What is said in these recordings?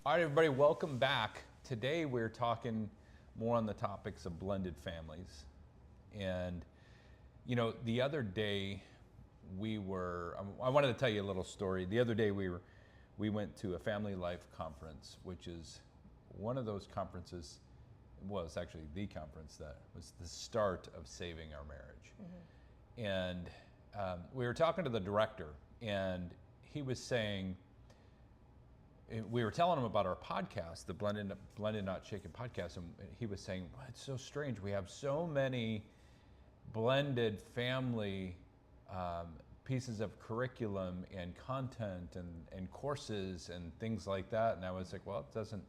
All right, everybody, welcome back. Today we're talking more on the topics of blended families. And, you know, the other day I wanted to tell you a little story. The other day we went to a family life conference, which is one of those conferences, well, it's actually the conference that was the start of saving our marriage. Mm-hmm. And we were talking to the director, and he was saying, we were telling him about our podcast, the Blended Not Shaken podcast, and he was saying, well, it's so strange. We have so many blended family pieces of curriculum and content and courses and things like that. And I was like, well, it doesn't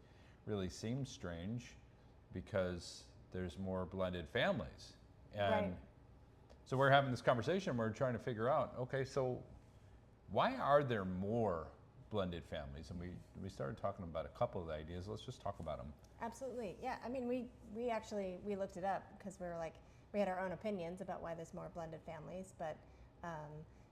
really seem strange because there's more blended families. And right. So we're having this conversation. We're trying to figure out, okay, so why are there more blended families? And we started talking about a couple of the ideas. Let's just talk about them. Absolutely. Yeah. I mean, we looked it up because we had our own opinions about why there's more blended families, but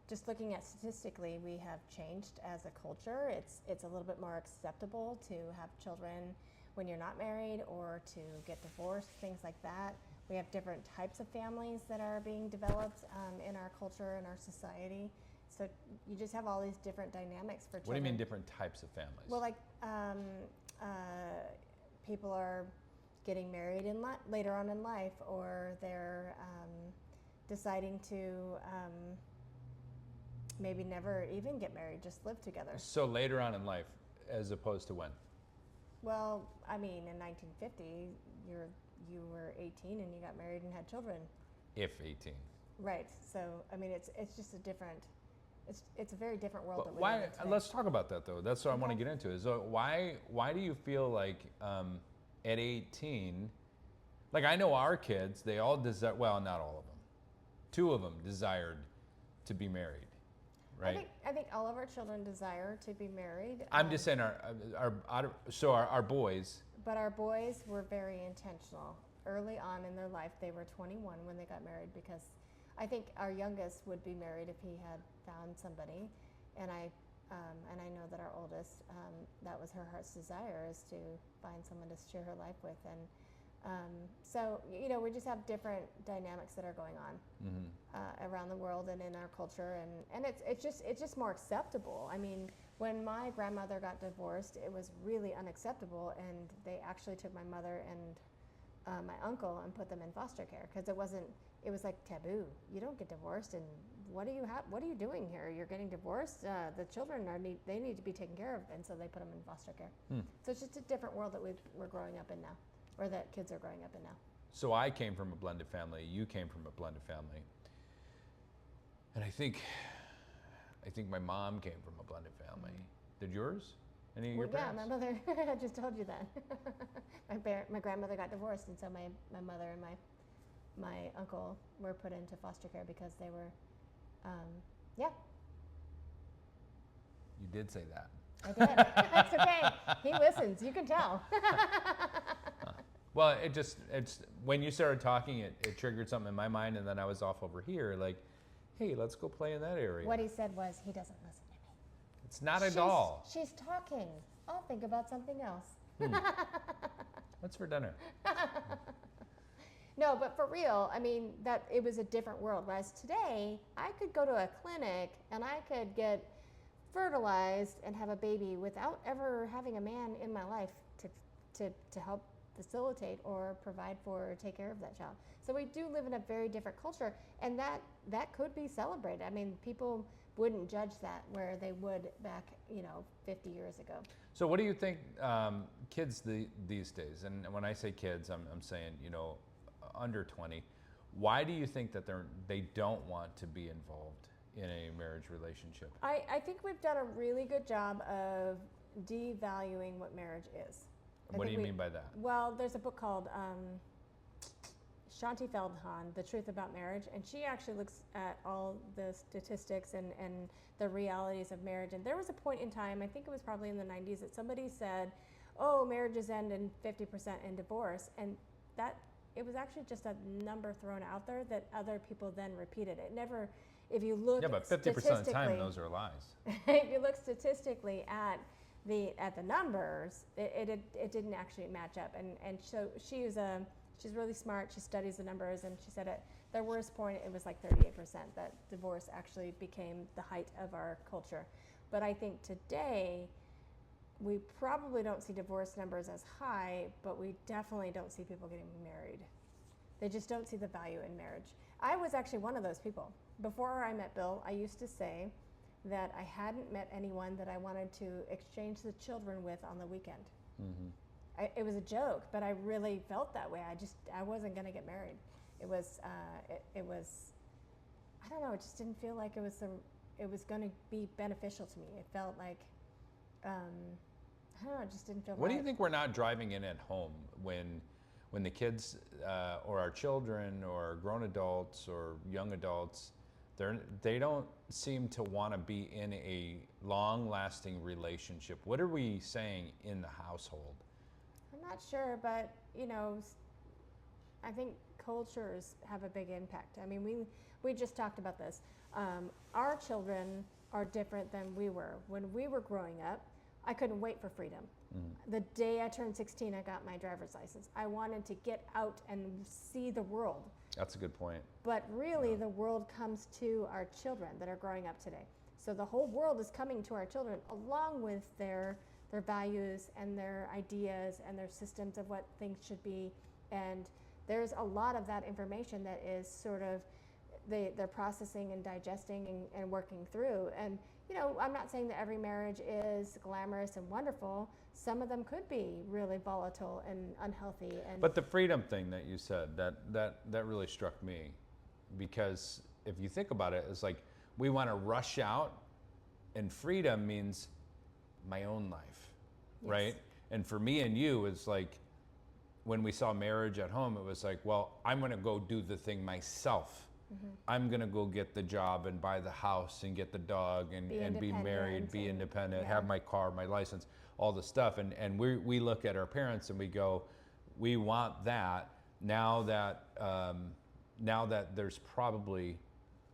just looking at statistically, we have changed as a culture. It's a little bit more acceptable to have children when you're not married or to get divorced, things like that. We have different types of families that are being developed in our culture and our society. So you just have all these different dynamics for children. What do you mean different types of families? Well, like people are getting married later on in life, or they're deciding to maybe never even get married, just live together. So later on in life, as opposed to when? Well, I mean, in 1950, you were 18 and you got married and had children. If 18. Right. So I mean, it's just a different. It's a very different world that we live in today. Let's talk about that though. That's what I want to get into. Is why do you feel like at 18, like I know our kids, they all desire. Well, not all of them. 2 of them desired to be married. Right. I think all of our children desire to be married. I'm just saying our boys. But our boys were very intentional. Early on in their life, they were 21 when they got married, because I think our youngest would be married if he had found somebody, and I know that our oldest, that was her heart's desire, is to find someone to share her life with, and so you know, we just have different dynamics that are going on around the world and in our culture, and it's just more acceptable. I mean, when my grandmother got divorced, it was really unacceptable, and they actually took my mother and my uncle and put them in foster care, because it was like taboo. You don't get divorced, and what are you doing here? You're getting divorced. The children they need to be taken care of, and so they put them in foster care. So it's just a different world that we're growing up in now, or that kids are growing up in now. So I came from a blended family. You came from a blended family, and I think my mom came from a blended family. Did yours? Any of your parents? Yeah, my mother. I just told you that. My grandmother got divorced, and so my mother and my uncle were put into foster care because they were, yeah. You did say that. I did. That's okay. He listens. You can tell. Well, it's when you started talking, it triggered something in my mind, and then I was off over here, like, hey, let's go play in that area. What he said was, he doesn't listen to me. It's not at all. She's talking. I'll think about something else. What's for dinner? No, but for real, I mean, that it was a different world. Whereas today, I could go to a clinic and I could get fertilized and have a baby without ever having a man in my life to help facilitate or provide for or take care of that child. So we do live in a very different culture, and that could be celebrated. I mean, people wouldn't judge that where they would back, 50 years ago. So what do you think kids these days, and when I say kids, I'm saying, under 20, why do you think that they don't want to be involved in a marriage relationship? I think we've done a really good job of devaluing what marriage is. What do you mean by that? Well, there's a book called Shanti Feldhahn, The Truth About Marriage, and she actually looks at all the statistics and the realities of marriage. And there was a point in time, I think it was probably in the 90s, that somebody said, oh, marriages end in 50% in divorce. And it was actually just a number thrown out there that other people then repeated. It never, if you look but 50% of the time, those are lies. If you look statistically at at the numbers, it didn't actually match up. And so she's really smart. She studies the numbers, and she said at their worst point it was like 38% that divorce actually became the height of our culture. But I think today we probably don't see divorce numbers as high, but we definitely don't see people getting married. They just don't see the value in marriage. I was actually one of those people. Before I met Bill, I used to say that I hadn't met anyone that I wanted to exchange the children with on the weekend. Mm-hmm. It was a joke, but I really felt that way. I wasn't going to get married. It was I don't know. It just didn't feel like it was going to be beneficial to me. It felt like I don't know. It just didn't feel. What right. do you think we're not driving in at home when the kids or our children or grown adults or young adults, they don't seem to want to be in a long-lasting relationship? What are we saying in the household? I'm not sure, but I think cultures have a big impact. I mean, we just talked about this. Our children are different than we were. When we were growing up, I couldn't wait for freedom. Mm-hmm. The day I turned 16, I got my driver's license. I wanted to get out and see the world. That's a good point. But really, the world comes to our children that are growing up today. So the whole world is coming to our children along with their values and their ideas and their systems of what things should be. And there's a lot of that information that is sort of they're processing and digesting and working through. And I'm not saying that every marriage is glamorous and wonderful. Some of them could be really volatile and unhealthy. But the freedom thing that you said, that really struck me, because if you think about it, it's like we want to rush out, and freedom means my own life, yes. Right? And for me and you, it's like when we saw marriage at home, it was like, well, I'm going to go do the thing myself. Mm-hmm. I'm going to go get the job and buy the house and get the dog and be married, be independent, have my car, my license, all the stuff. And we look at our parents and we go, we want that. Now that there's probably,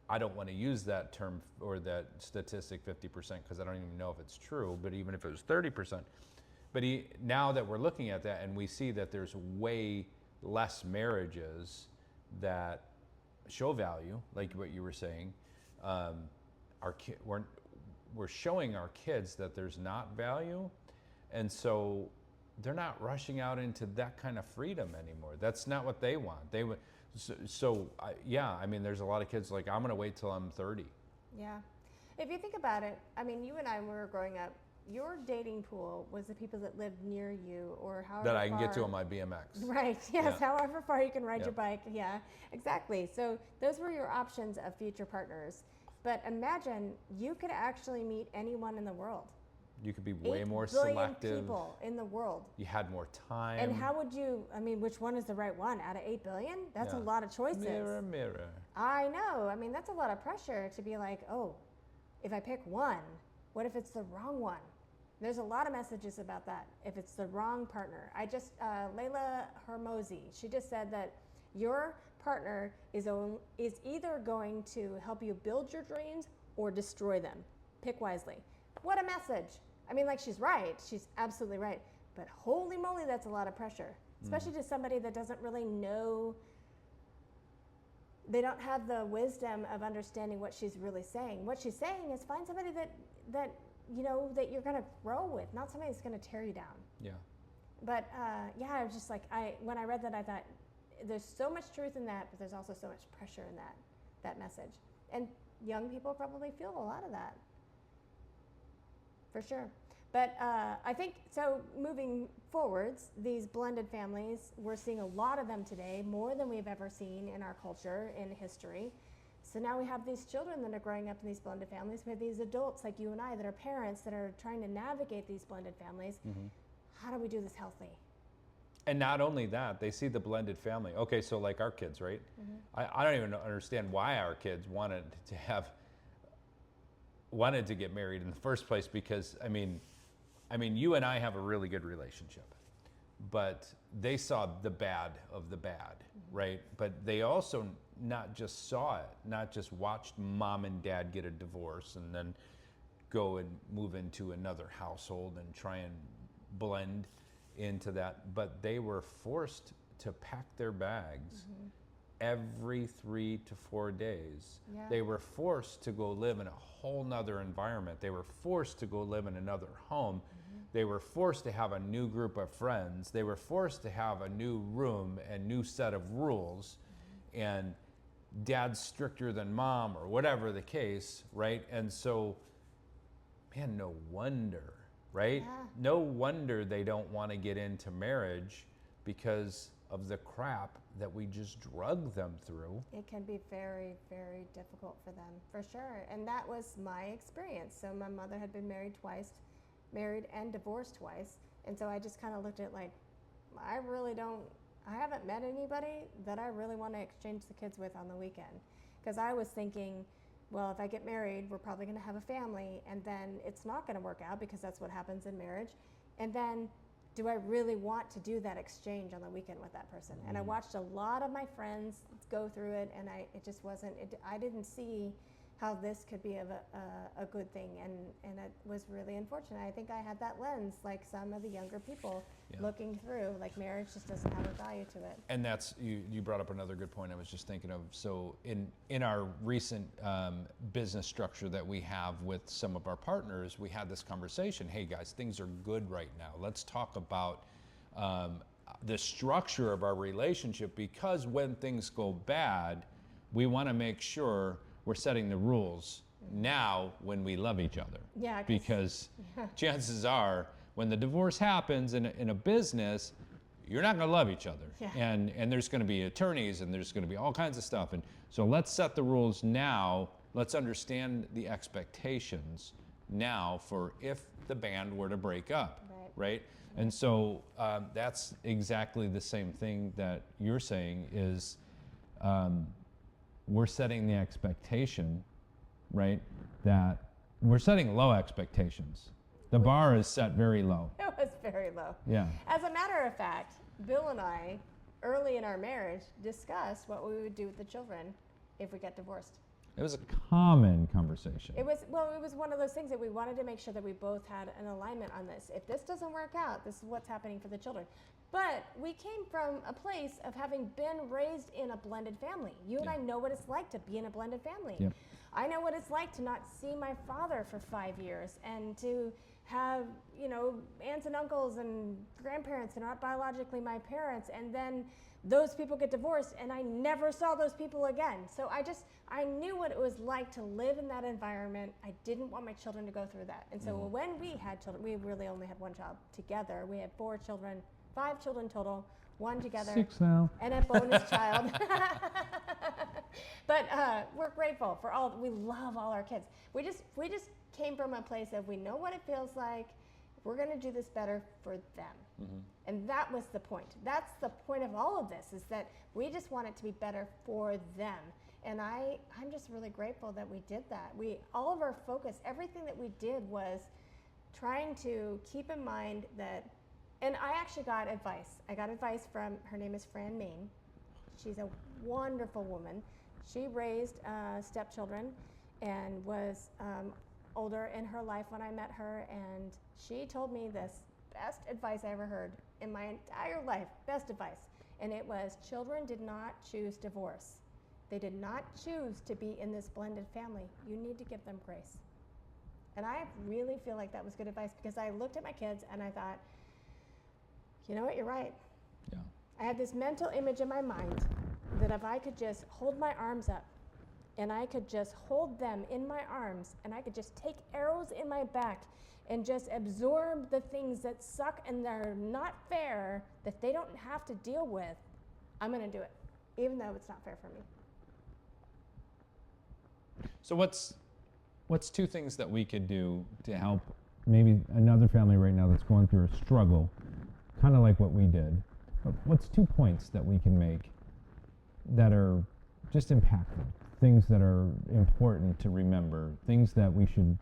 I don't want to use that term or that statistic 50% because I don't even know if it's true, but even if it was 30%. But now that we're looking at that and we see that there's way less marriages that show value, like what you were saying, we're showing our kids that there's not value, and so they're not rushing out into that kind of freedom anymore. That's not what they want. They would. I mean, there's a lot of kids like, I'm gonna wait till I'm 30. Yeah, if you think about it, I mean, you and I, when we were growing up, your dating pool was the people that lived near you or however that I can get to on my BMX. Right, yes, yeah. However far you can ride your bike. Yeah, exactly. So those were your options of future partners. But imagine you could actually meet anyone in the world. You could be way more selective. 8 billion people in the world. You had more time. And how would you, I mean, which one is the right one? Out of 8 billion? That's a lot of choices. Mirror, mirror. I know. I mean, that's a lot of pressure to be like, oh, if I pick one, what if it's the wrong one? There's a lot of messages about that, if it's the wrong partner. Layla Hormozi, she just said that your partner is either going to help you build your dreams or destroy them. Pick wisely. What a message. I mean, like, she's right. She's absolutely right. But holy moly, that's a lot of pressure, especially to somebody that doesn't really know. They don't have the wisdom of understanding what she's really saying. What she's saying is find somebody that you're going to grow with, not somebody that's going to tear you down. Yeah. But I was just like, when I read that, I thought there's so much truth in that, but there's also so much pressure in that message. And young people probably feel a lot of that, for sure. But I think, so moving forwards, these blended families, we're seeing a lot of them today, more than we've ever seen in our culture, in history. So now we have these children that are growing up in these blended families. We have these adults like you and I that are parents that are trying to navigate these blended families. Mm-hmm. How do we do this healthy? And not only that, they see the blended family. Okay, so like our kids, right? Mm-hmm. I don't even understand why our kids wanted to get married in the first place, because I mean, you and I have a really good relationship, but they saw the bad of the bad, mm-hmm. right? But they also not just saw it, not just watched mom and dad get a divorce and then go and move into another household and try and blend into that, but they were forced to pack their bags every 3 to 4 days. Yeah. They were forced to go live in a whole nother environment. They were forced to go live in another home. They were forced to have a new group of friends. They were forced to have a new room and new set of rules. And dad's stricter than mom, or whatever the case, right? And so, man, no wonder, right? Yeah. No wonder they don't want to get into marriage, because of the crap that we just drug them through. It can be very, very difficult for them, for sure. And that was my experience. So my mother had been married twice, married and divorced twice. And so I just kind of looked at like, I haven't met anybody that I really want to exchange the kids with on the weekend. Because I was thinking, well, if I get married, we're probably going to have a family, and then it's not going to work out, because that's what happens in marriage. And then, do I really want to do that exchange on the weekend with that person? And I watched a lot of my friends go through it, and it just wasn't, I didn't see how this could be a good thing, and it was really unfortunate. I think I had that lens, like some of the younger people looking through, like marriage just doesn't have a value to it. And that's, you brought up another good point I was just thinking of. So in our recent business structure that we have with some of our partners, we had this conversation, hey guys, things are good right now. Let's talk about the structure of our relationship, because when things go bad, we want to make sure we're setting the rules now when we love each other. Yeah. Because chances are, when the divorce happens in a business, you're not going to love each other. Yeah. And there's going to be attorneys, and there's going to be all kinds of stuff. And so let's set the rules now. Let's understand the expectations now for if the band were to break up, right? And so that's exactly the same thing that you're saying is, we're setting the expectation, right? That we're setting low expectations. The bar is set very low. It was very low. Yeah. As a matter of fact, Bill and I, early in our marriage, discussed what we would do with the children if we got divorced. It was a common conversation. It was one of those things that we wanted to make sure that we both had an alignment on this. If this doesn't work out, this is what's happening for the children. But we came from a place of having been raised in a blended family. You and I know what it's like to be in a blended family. Yep. I know what it's like to not see my father for 5 years, and to have, aunts and uncles and grandparents that are not biologically my parents, and then those people get divorced, and I never saw those people again. So I knew what it was like to live in that environment. I didn't want my children to go through that. And so when we had children, we really only had one child together. We had 4 children, 5 children total, 1 together. 6 now. And a bonus child. But we're grateful for we love all our kids. We just came from a place of, we know what it feels like. We're going to do this better for them. And that was the point. That's the point of all of this, is that we just want it to be better for them. And I'm just really grateful that we did that. All of our focus, everything that we did was trying to keep in mind that, and I actually got advice. I got advice from, her name is Fran Main. She's a wonderful woman. She raised stepchildren and was older in her life when I met her, and she told me this best advice I ever heard in my entire life, best advice. And it was, children did not choose divorce. They did not choose to be in this blended family. You need to give them grace. And I really feel like that was good advice, because I looked at my kids and I thought, you know what, you're right. Yeah. I had this mental image in my mind that if I could just hold my arms up, and I could just hold them in my arms, and I could just take arrows in my back and just absorb the things that suck and they're not fair, that they don't have to deal with, I'm going to do it, even though it's not fair for me. So what's 2 things that we could do to help maybe another family right now that's going through a struggle, kind of like what we did? What's 2 points that we can make that are just impactful, things that are important to remember, things that we should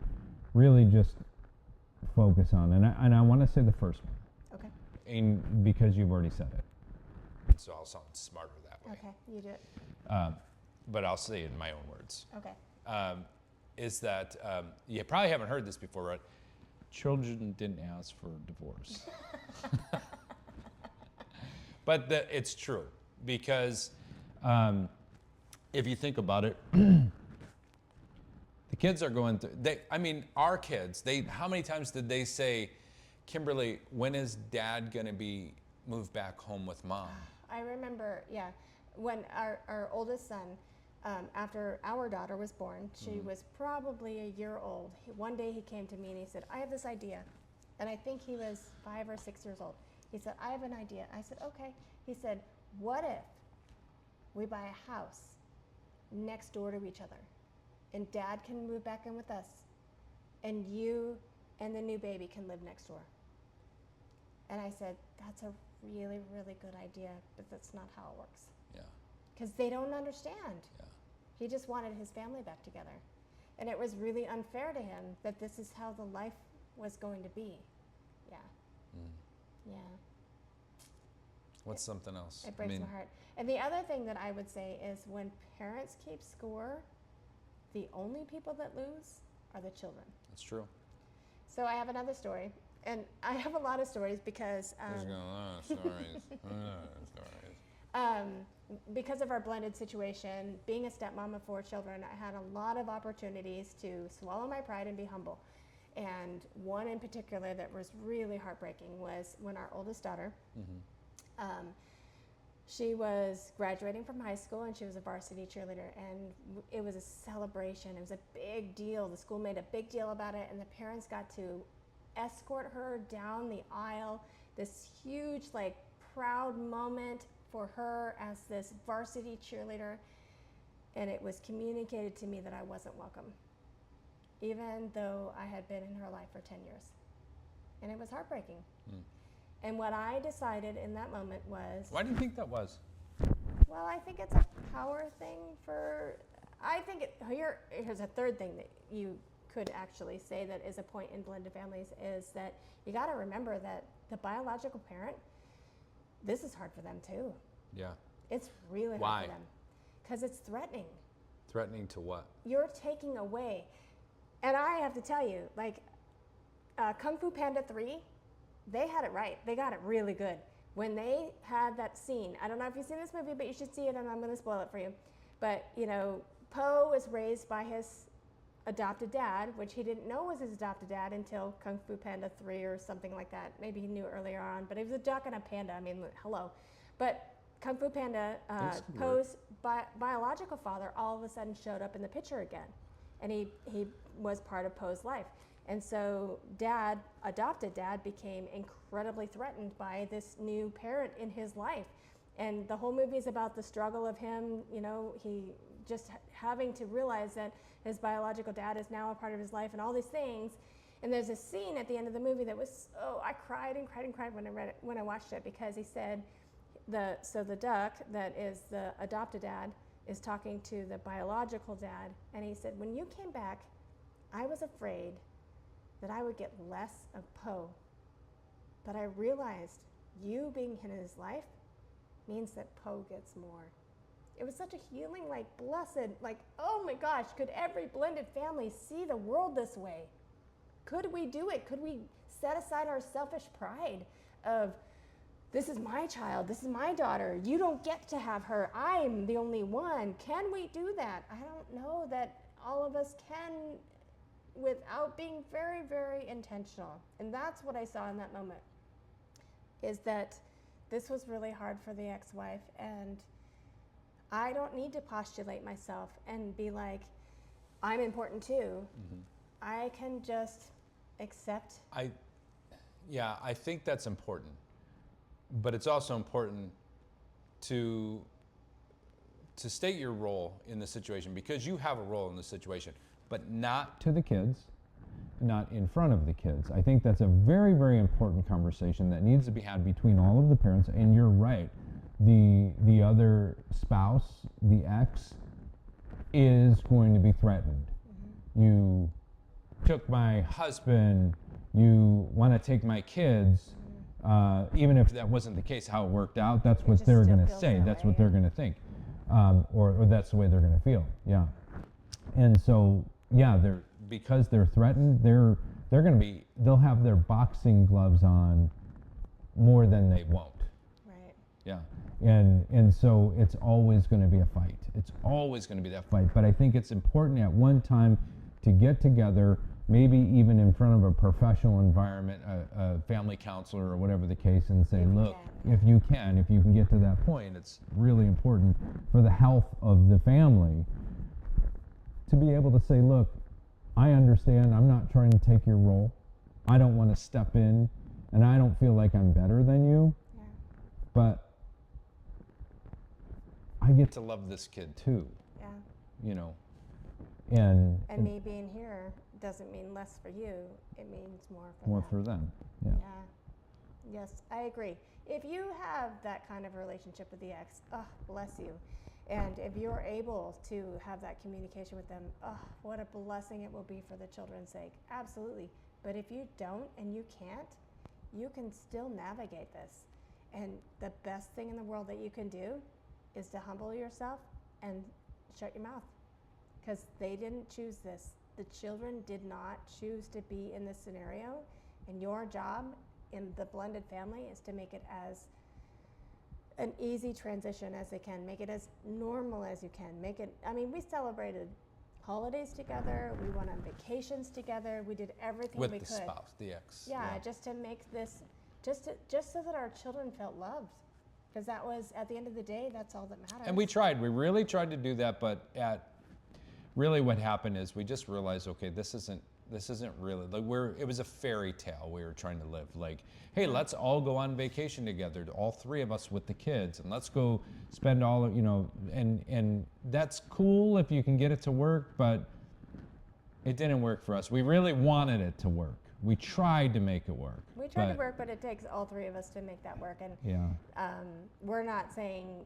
really just focus on? And I want to say the first one. Okay. And because you've already said it. So I'll sound smarter that way. Okay, you do it. But I'll say it in my own words. Okay. is that you probably haven't heard this before, right? Children didn't ask for divorce. But it's true, because if you think about it, the kids are going through, our kids, how many times did they say, Kimberly, when is Dad going to be moved back home with Mom? I remember, when our oldest son, after our daughter was born, she was probably a year old. One day he came to me and he said, I have this idea. And I think he was 5 or 6 years old. He said, I have an idea. I said, okay. He said, what if we buy a house next door to each other, and Dad can move back in with us, and you and the new baby can live next door? And I said, that's a really, really good idea, but that's not how it works. Yeah. Because they don't understand. Yeah. He just wanted his family back together. And it was really unfair to him that this is how the life was going to be. Yeah. Yeah. What's something else? It breaks my heart. And the other thing that I would say is, when parents keep score, the only people that lose are the children. That's true. So I have another story. And I have a lot of stories because There's a lot of stories. Because of our blended situation, being a stepmom of 4 children, I had a lot of opportunities to swallow my pride and be humble. And one in particular that was really heartbreaking was when our oldest daughter, she was graduating from high school, and she was a varsity cheerleader, and it was a celebration. It was a big deal. The school made a big deal about it, and the parents got to escort her down the aisle. This huge, proud moment for her as this varsity cheerleader. And it was communicated to me that I wasn't welcome, even though I had been in her life for 10 years. And it was heartbreaking. And what I decided in that moment was... Why do you think that was? Well, I think it's a power thing here's a third thing that you could actually say that is a point in blended families, is that you got to remember that the biological parent, this is hard for them too. Yeah. It's really hard for them. Because it's threatening. Threatening to what? You're taking away. And I have to tell you, Kung Fu Panda 3, they had it right. They got it really good. When they had that scene, I don't know if you've seen this movie, but you should see it, and I'm going to spoil it for you. But, Po was raised by his adopted dad, which he didn't know was his adopted dad until Kung Fu Panda 3 or something like that. Maybe he knew earlier on, but he was a duck and a panda. I mean, hello. But Kung Fu Panda, Po's biological father, all of a sudden showed up in the picture again. And he was part of Po's life. And so adopted dad, became incredibly threatened by this new parent in his life. And the whole movie is about the struggle of him, he just having to realize that his biological dad is now a part of his life and all these things. And there's a scene at the end of the movie that was, I cried and cried and cried when I read it, when I watched it, because he said, the duck that is the adopted dad is talking to the biological dad, and he said, when you came back, I was afraid that I would get less of Po, but I realized you being in his life means that Po gets more. It was such a healing, blessed, oh my gosh, could every blended family see the world this way? Could we do it? Could we set aside our selfish pride of, this is my child, this is my daughter, you don't get to have her, I'm the only one. Can we do that? I don't know that all of us can, without being very, very intentional. And that's what I saw in that moment, is that this was really hard for the ex-wife, and I don't need to postulate myself and be like, I'm important too. I can just accept. I think that's important. But it's also important to state your role in the situation, because you have a role in the situation, but not to the kids, not in front of the kids. I think that's a very, very important conversation that needs to be had between all of the parents. And you're right, the other spouse, the ex, is going to be threatened. You took my husband, you want to take my kids. Even if that wasn't the case, how it worked out, that's what they're going to say. That's what they're going to think. Or that's the way they're going to feel. Yeah. And so, yeah, because they're threatened, they're going to be, they'll have their boxing gloves on more than they won't. Right. Yeah. And so it's always going to be a fight. It's always going to be that fight. But I think it's important at one time to get together, maybe even in front of a professional environment, a family counselor or whatever the case, and say, look, if you can get to that point, it's really important for the health of the family to be able to say, look, I understand, I'm not trying to take your role. I don't want to step in, and I don't feel like I'm better than you, Yeah. but I get to love this kid too, Yeah. you know. And me being here doesn't mean less for you. It means more for more them. for them. Yeah. Yeah. Yes, I agree. If you have that kind of relationship with the ex, oh, bless you. And if you're able to have that communication with them, oh, what a blessing it will be for the children's sake. Absolutely. But if you don't and you can't, you can still navigate this. And the best thing in the world that you can do is to humble yourself and shut your mouth. Because they didn't choose this. The children did not choose to be in this scenario. And your job in the blended family is to make it as an easy transition as they can. Make it as normal as you can. Make it, I mean, we celebrated holidays together. We went on vacations together. We did everything With we the could. spouse, the ex. Yeah, just to make this, just so that our children felt loved. Because that was, at the end of the day, that's all that matters. And we really tried to do that, but really what happened is we just realized, okay, this isn't really, like it was a fairy tale we were trying to live. Like, hey, let's all go on vacation together, all three of us with the kids, and let's go spend all of, and that's cool if you can get it to work, but it didn't work for us. We really wanted it to work. We tried to make it work. We tried to work, but it takes all three of us to make that work. And yeah. We're not saying,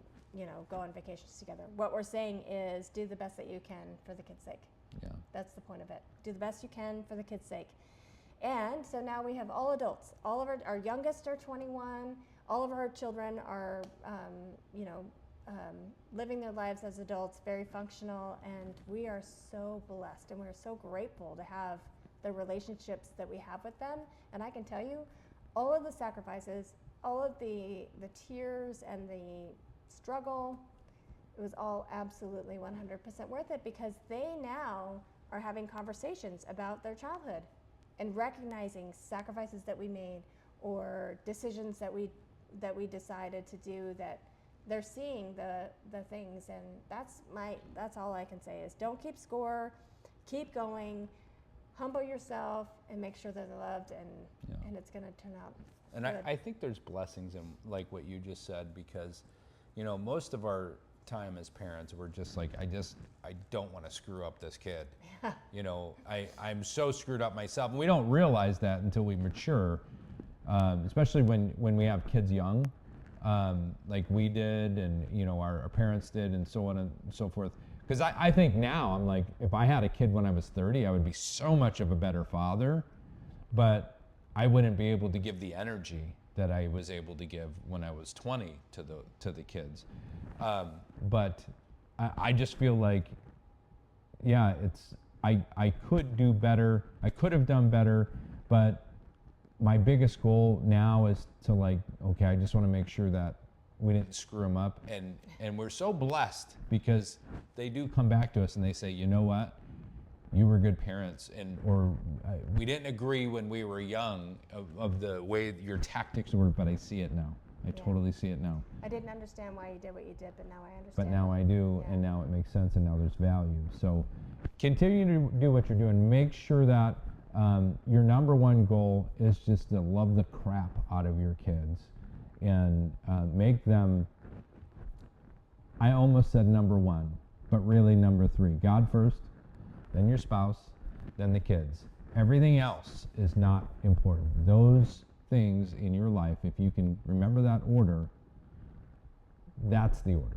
go on vacations together. What we're saying is do the best that you can for the kids' sake. Yeah. That's the point of it. Do the best you can for the kids' sake. And so now we have all adults. All of our youngest are 21. All of our children are, living their lives as adults, very functional. And we are so blessed and we're so grateful to have the relationships that we have with them. And I can tell you, all of the sacrifices, all of the tears and the struggle, it was all absolutely 100% worth it, because they now are having conversations about their childhood and recognizing sacrifices that we made or decisions that we decided to do, that they're seeing the things. And that's all I can say is don't keep score, keep going, humble yourself, and make sure that they're loved, and it's going to turn out and good. I think there's blessings in like what you just said, because most of our time as parents, we're just like, I don't want to screw up this kid. I'm so screwed up myself. And we don't realize that until we mature, especially when we have kids young, like we did, and our parents did, and so on and so forth. Because I think now, I'm like, if I had a kid when I was 30, I would be so much of a better father, but I wouldn't be able to give the energy that I was able to give when I was 20 to the kids. But I just feel like, yeah, I could do better. I could have done better, but my biggest goal now is to okay, I just want to make sure that we didn't screw them up. And we're so blessed because they do come back to us and they say, you know what? You were good parents, or we didn't agree when we were young of the way your tactics were, but I see it now. I totally see it now. I didn't understand why you did what you did, but now I understand. But now I do, and now it makes sense, and now there's value. So continue to do what you're doing. Make sure that your number one goal is just to love the crap out of your kids and make them, I almost said number one, but really number three. God first, then your spouse, then the kids. Everything else is not important. Those things in your life, if you can remember that order, that's the order.